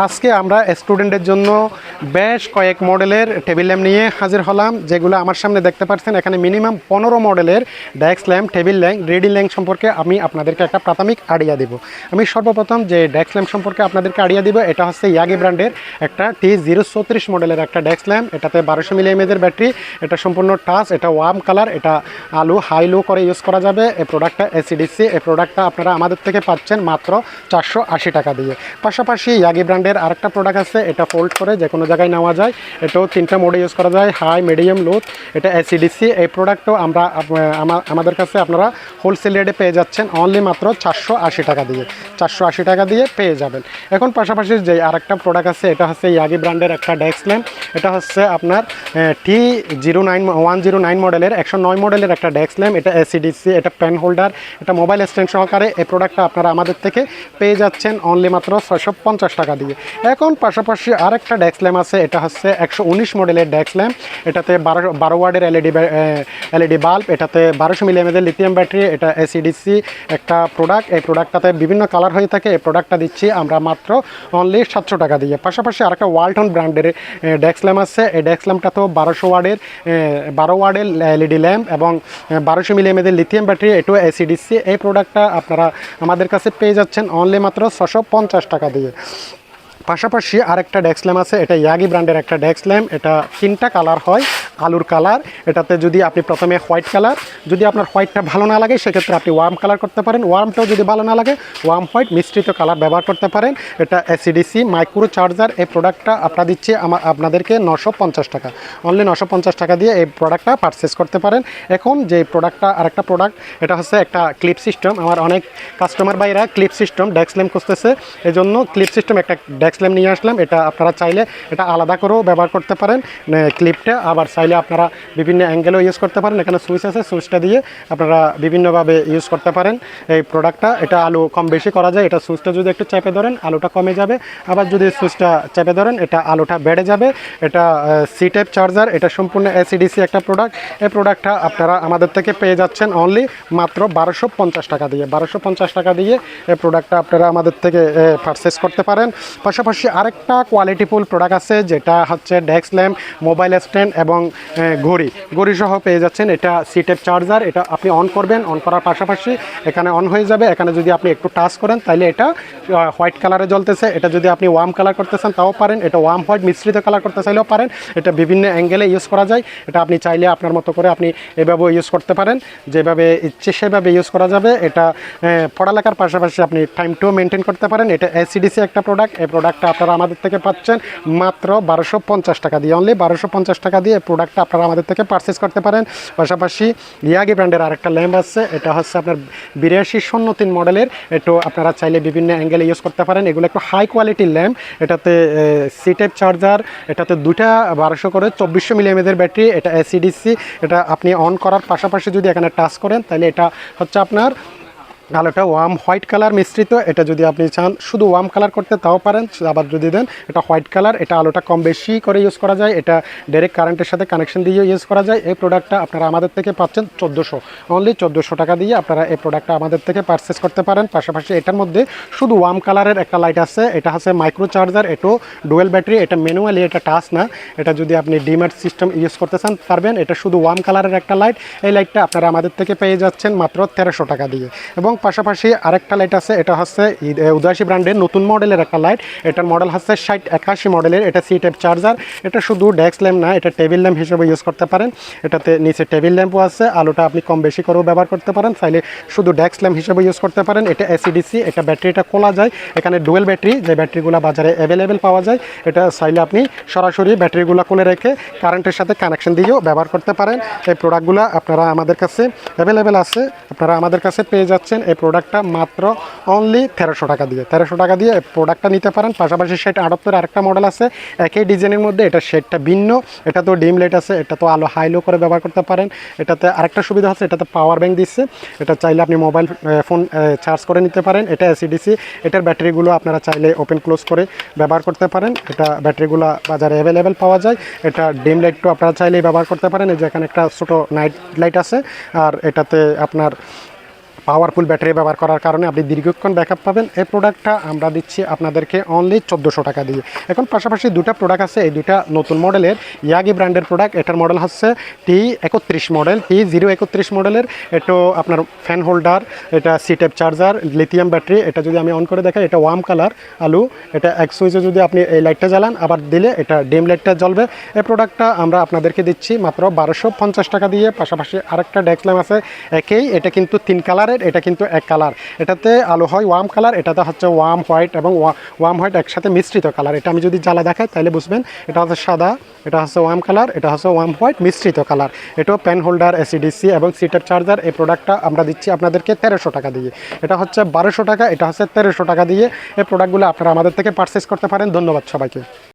আজকে আমরা স্টুডেন্টের জন্য বেশ কয়েক মডেলের টেবিল ল্যাম্প নিয়ে হাজির হলাম, যেগুলো আমার সামনে দেখতে পাচ্ছেন। এখানে মিনিমাম 15 মডেলের desk lamp, table lamp, ready lamp সম্পর্কে আমি আপনাদেরকে একটা প্রাথমিক আইডিয়া দিব। আমি সর্বপ্রথম যে ডেস্ক ল্যাম্প সম্পর্কে আপনাদেরকে আইডিয়া দিব, এটা হচ্ছে ইয়াগি ব্র্যান্ডের একটা T034 মডেলের একটা ডেস্ক ল্যাম্প। এটাতে 1200 মিলিএমএর ব্যাটারি, এটা সম্পূর্ণ টাচ, এটা ওয়ার্ম কালার, এটা আলো হাই লো করে ইউজ করা যাবে। এই প্রোডাক্টটা এসিডিসি, এই প্রোডাক্টটা আপনারা আমাদের থেকে পাচ্ছেন মাত্র 480 টাকা দিয়ে। পাশাপাশি ইয়াগি ব্র্যান্ডের আরেকটা প্রোডাক্ট আছে, এটা ফোল্ড করে যে কোনো জায়গায় নেওয়া যায়। এটাও 3টা মোডে ইউজ করা যায়, হাই, মিডিয়াম, লো। এটা এসিডিসি। এই প্রোডাক্টও আমরা আমাদের কাছে আপনারা হোলসেল রেটে পেয়ে যাচ্ছেন অনলি মাত্র 480 টাকা দিয়ে। 480 টাকা দিয়ে পেয়ে যাবেন। এখন পাশাপাশি যে আরেকটা প্রোডাক্ট আছে, এটা হচ্ছে ইয়াগি ব্র্যান্ডের একটা ডেস্ক ল্যাম্প। এটা হচ্ছে আপনার T109 মডেলের 109 মডেলের একটা ডেস্ক ল্যাম্প। এটা এসিডিসি, এটা পেন হোল্ডার, এটা মোবাইল স্ট্যান্ড সহকারে। এই প্রোডাক্টটা আপনারা আমাদের থেকে পেয়ে যাচ্ছেন অনলি মাত্র 650 টাকা দিয়ে। এখন পাশাপাশি আরেকটা ডেস্ক ল্যাম্প আছে, এটা হচ্ছে 119 মডেলের ডেস্ক ল্যাম্প। এটাতে 12 ওয়াটের এলইডি বাল্ব, এটাতে 1200 মিলিএমএর লিথিয়াম ব্যাটারি। এটা এসিডিসি একটা প্রোডাক্ট। এই প্রোডাক্টটাতে বিভিন্ন কালার হয়ে থাকে। এই প্রোডাক্টটা দিচ্ছি আমরা মাত্র অনলি 700 টাকা দিয়ে। পাশাপাশি আরেকটা ওয়ালটন ব্র্যান্ডের ডেস্ক ল্যাম্প আছে। এই ডেস্ক ল্যাম্পটা তো 12 ওয়াটের এলইডি ল্যাম্প এবং 1200 মিলিএমএর লিথিয়াম ব্যাটারি, এটাও এসিডিসি। এই প্রোডাক্টটা আপনারা আমাদের কাছে পেয়ে যাচ্ছেন অনলি মাত্র 650 টাকা দিয়ে। পাশাপাশি আরেকটা ডেস্ক ল্যাম্প আছে, এটা ইয়াগি ব্র্যান্ডের একটা ডেস্ক ল্যাম্প। এটা 3টা কালার হয়, আলুর কালার। এটাতে যদি আপনি প্রথমে হোয়াইট কালার, যদি আপনার হোয়াইটটা ভালো না লাগে সেক্ষেত্রে আপনি ওয়ার্ম কালার করতে পারেন। ওয়ার্মটাও যদি ভালো না লাগে ওয়ার্ম হোয়াইট মিশ্রিত কালার ব্যবহার করতে পারেন। এটা এসিডিসি মাইক্রো চার্জার। এই প্রোডাক্টটা আপনারা দিচ্ছি আপনাদেরকে 950 টাকা, অনলি 950 টাকা দিয়ে এই প্রোডাক্টটা পারচেস করতে পারেন। এখন যে প্রোডাক্টটা আরেকটা প্রোডাক্ট, এটা হচ্ছে একটা ক্লিপ সিস্টেম। আমার অনেক কাস্টমার ভাইরা ক্লিপ সিস্টেম ডেস্ক ল্যাম্প খুঁজতেছে, এই জন্য ক্লিপ সিস্টেম একটা ডেস্ক ল্যাম্প নিয়ে আসলাম। এটা আপনারা চাইলে এটা আলাদা করেও ব্যবহার করতে পারেন ক্লিপটা, আবার চাইলে আপনারা বিভিন্ন অ্যাঙ্গেলও ইউজ করতে পারেন। এখানে সুইচ আছে, সুইচটা দিয়ে আপনারা বিভিন্নভাবে ইউজ করতে পারেন এই প্রোডাক্টটা। এটা আলো কম বেশি করা যায়। এটা সুইচটা যদি একটু চেপে ধরেন আলোটা কমে যাবে, আবার যদি সুইচটা চেপে ধরেন এটা আলোটা বেড়ে যাবে। এটা সি টাইপ চার্জার, এটা সম্পূর্ণ এসিডিসি একটা প্রোডাক্ট। এই প্রোডাক্টটা আপনারা আমাদের থেকে পেয়ে যাচ্ছেন অনলি মাত্র 1250 টাকা দিয়ে। 1250 টাকা দিয়ে এই প্রোডাক্টটা আপনারা আমাদের থেকে পারচেস করতে পারেন। পাশাপাশি আরেকটা কোয়ালিটিফুল প্রোডাক্ট আছে, যেটা হচ্ছে ডেস্ক ল্যাম্প, মোবাইল স্ট্যান্ড এবং ঘড়ি সহ পেয়ে যাচ্ছেন। এটা সি টাইপ চার্জার। এটা আপনি অন করবেন, অন করার পাশাপাশি এখানে অন হয়ে যাবে। এখানে যদি আপনি একটু টাচ করেন তাহলে এটা হোয়াইট কালারে জ্বলতেছে। এটা যদি আপনি ওয়ার্ম কালার করতে চান তাও পারেন, এটা ওয়ার্ম হোয়াইট মিশ্রিত কালার করতে চাইলেও পারেন। এটা বিভিন্ন অ্যাঙ্গেলে ইউজ করা যায়। এটা আপনি চাইলে আপনার মতো করে আপনি এভাবেও ইউজ করতে পারেন, যেভাবে ইচ্ছে সেভাবে ইউজ করা যাবে। এটা পড়ালেখার পাশাপাশি আপনি টাইমটাও মেনটেন করতে পারেন। এটা এসিডিসি একটা প্রোডাক্ট। এই প্রোডাক্টটা আপনারা আমাদের থেকে পাচ্ছেন মাত্র 1250 টাকা দিয়ে। অনলি 1250 টাকা দিয়ে এই প্রোডাক্টটা আপনারা আমাদের থেকে পারচেস করতে পারেন। পাশাপাশি ইয়াগি ব্র্যান্ডের আরেকটা ল্যাম্প আছে, এটা হচ্ছে আপনার 8203 মডেলের। এটাও আপনারা চাইলে বিভিন্ন অ্যাঙ্গেলে ইউজ করতে পারেন। এগুলো একটু হাই কোয়ালিটির ল্যাম্প। এটাতে সি টাইপ চার্জার, এটাতে 2টা 1200 করে 2400 মিলিএমএর ব্যাটারি। এটা এসিডিসি। এটা আপনি অন করার পাশাপাশি যদি এখানে টাচ করেন তাহলে এটা হচ্ছে আপনার আলোটা ওয়ার্ম হোয়াইট কালার মিশ্রিত। এটা যদি আপনি চান শুধু ওয়ার্ম কালার করতে তাও পারেন, আবার যদি দেন এটা হোয়াইট কালার। এটা আলোটা কম বেশি করে ইউজ করা যায়। এটা ডাইরেক্ট কারেন্টের সাথে কানেকশন দিয়ে ইউজ করা যায়। এই প্রোডাক্টটা আপনারা আমাদের থেকে পাচ্ছেন 1400, অনলি 1400 টাকা দিয়ে আপনারা এই প্রোডাক্টটা আমাদের থেকে পারচেস করতে পারেন। পাশাপাশি এটার মধ্যে শুধু ওয়ার্ম কালারের একটা লাইট আছে, এটা হচ্ছে মাইক্রো চার্জার। এটাও ডুয়েল ব্যাটারি। এটা ম্যানুয়ালি, এটা টাচ না। এটা যদি আপনি ডিমার্ট সিস্টেম ইউজ করতে চান পারবেন। এটা শুধু ওয়ার্ম কালারের একটা লাইট। এই লাইটটা আপনারা আমাদের থেকে পেয়ে যাচ্ছেন মাত্র 1300 টাকা দিয়ে। এবং পাশাপাশি আরেকটা লাইট আছে, এটা হচ্ছে উদাসী ব্র্যান্ডের নতুন মডেলের একটা লাইট। এটার মডেল হচ্ছে 6081 মডেলের। এটা সি টাইপ চার্জার। এটা শুধু ডেস্ক ল্যাম্প না, এটা টেবিল ল্যাম্প হিসেবে ইউজ করতে পারেন। এটাতে নিচে টেবিল ল্যাম্পও আছে, আলোটা আপনি কম বেশি করেও ব্যবহার করতে পারেন। চাইলে শুধু ডেস্ক ল্যাম্প হিসেবে ইউজ করতে পারেন। এটা এসিডিসি। এটা ব্যাটারিটা খোলা যায়। এখানে ডুয়েল ব্যাটারি, যে ব্যাটারিগুলো বাজারে অ্যাভেলেবেল পাওয়া যায়। এটা চাইলে আপনি সরাসরি ব্যাটারিগুলো খুলে রেখে কারেন্টের সাথে কানেকশন দিয়েও ব্যবহার করতে পারেন। এই প্রোডাক্টগুলো আপনারা আমাদের কাছে অ্যাভেলেবেল আছে, আপনারা আমাদের কাছে পেয়ে যাচ্ছেন এই প্রোডাক্টটা মাত্র অনলি 1300 টাকা দিয়ে। 1300 টাকা দিয়ে এই প্রোডাক্টটা নিতে পারেন। পাশাপাশি সেট 78 আরেকটা মডেল আছে একই ডিজাইনের মধ্যে। এটা শেডটা ভিন্ন। এটা তো ডিম লাইট আছে, এটা তো আলো হাই লো করে ব্যবহার করতে পারেন। এটাতে আরেকটা সুবিধা আছে, এটাতে পাওয়ার ব্যাংক দিচ্ছে। এটা চাইলে আপনি মোবাইল ফোন চার্জ করে নিতে পারেন। এটা এসিডিসি। এটার ব্যাটারিগুলো আপনারা চাইলে ওপেন ক্লোজ করে ব্যবহার করতে পারেন। এটা ব্যাটারিগুলো বাজারে অ্যাভেলেবেল পাওয়া যায়। এটা ডিম লাইটও আপনারা চাইলেই ব্যবহার করতে পারেন। এই যে এখানে একটা ছোটো নাইট লাইট আছে। আর এটাতে আপনার পাওয়ারফুল ব্যাটারি ব্যবহার করার কারণে আপনি দীর্ঘক্ষণ ব্যাকআপ পাবেন। এই প্রোডাক্টটা আমরা দিচ্ছি আপনাদেরকে অনলি 1400 টাকা দিয়ে। এখন পাশাপাশি দুটা প্রোডাক্ট আছে, এই দুটা নতুন মডেলের ইয়াগি ব্র্যান্ডের প্রোডাক্ট। এটার মডেল হচ্ছে T31 মডেল, T031 মডেলের। এটা আপনার ফ্যান হোল্ডার, এটা C type charger, lithium battery. এটা যদি আমি অন করে দেখাই, এটা ওয়ার্ম কালার আলু। এটা এক সুইচে যদি আপনি এই লাইটটা জ্বালান আবার দিলে এটা ডিম লাইটটা জ্বলবে। এই প্রোডাক্টটা আমরা আপনাদেরকে দিচ্ছি মাত্র 1250 টাকা দিয়ে। পাশাপাশি আরেকটা ডেস্ক ল্যাম্প আছে একই, এটা কিন্তু 3 কালারের, এটা কিন্তু এক কালার। এটাতে আলো হয় ওয়ার্ম কালার, এটাতে হচ্ছে ওয়ার্ম হোয়াইট এবং ওয়ার্ম হোয়াইট একসাথে মিশ্রিত কালার। এটা আমি যদি জ্বালা দেখাই তাহলে বুঝবেন, এটা হচ্ছে সাদা, এটা হচ্ছে ওয়ার্ম কালার, এটা হচ্ছে ওয়ার্ম হোয়াইট মিশ্রিত কালার। এটাও পেন হোল্ডার, এসিডিসি এবং সিটার চার্জার। এই প্রোডাক্টটা আমরা দিচ্ছি আপনাদেরকে 1300 টাকা দিয়ে। এটা হচ্ছে 1200 টাকা, এটা হচ্ছে 1300 টাকা দিয়ে। এই প্রোডাক্টগুলো আপনারা আমাদের থেকে পারচেস করতে পারেন। ধন্যবাদ সবাইকে।